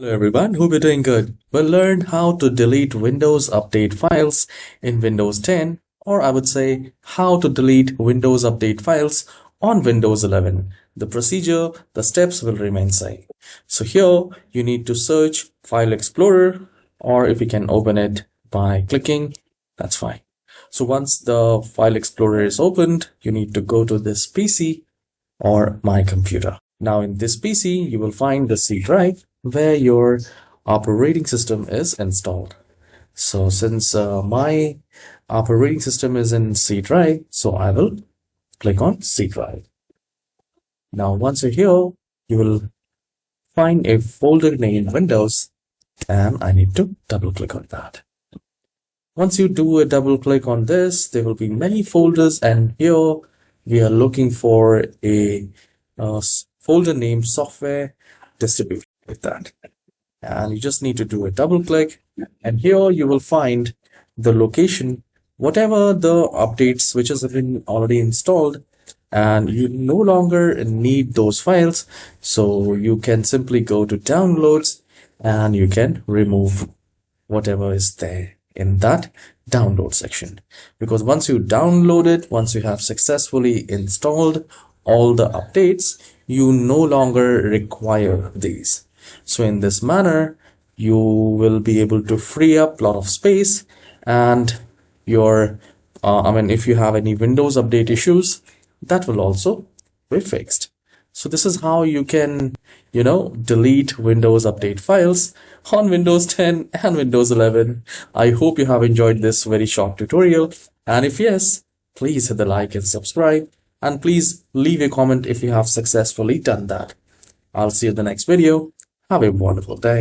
Hello everyone, hope you're doing good. We'll learn how to delete Windows Update files in Windows 10, or I would say how to delete Windows Update files on Windows 11. The procedure, the steps will remain same. So here you need to search File Explorer, or if you can open it by clicking, that's fine. So once the File Explorer is opened, you need to go to this PC or my computer. Now in this PC, you will find the C drive where your operating system is installed. So since my operating system is in C drive, so I will click on C drive. Now once you're here, you will find a folder named Windows, and I need to double click on that. Once you do a double click on this, there will be many folders, and here we are looking for a folder named software distribution, like that. And you just need to do a double click, and here you will find the location, whatever the updates which has been already installed, and you no longer need those files. So you can simply go to downloads and you can remove whatever is there in that download section, because once you download it, once you have successfully installed all the updates, you no longer require these. So in this manner, you will be able to free up a lot of space, and your if you have any Windows update issues, that will also be fixed. So this is how you can delete Windows update files on Windows 10 and Windows 11. I hope you have enjoyed this very short tutorial, and if yes, please hit the like and subscribe, and please leave a comment if you have successfully done that. I'll see you in the next video. Have a wonderful day.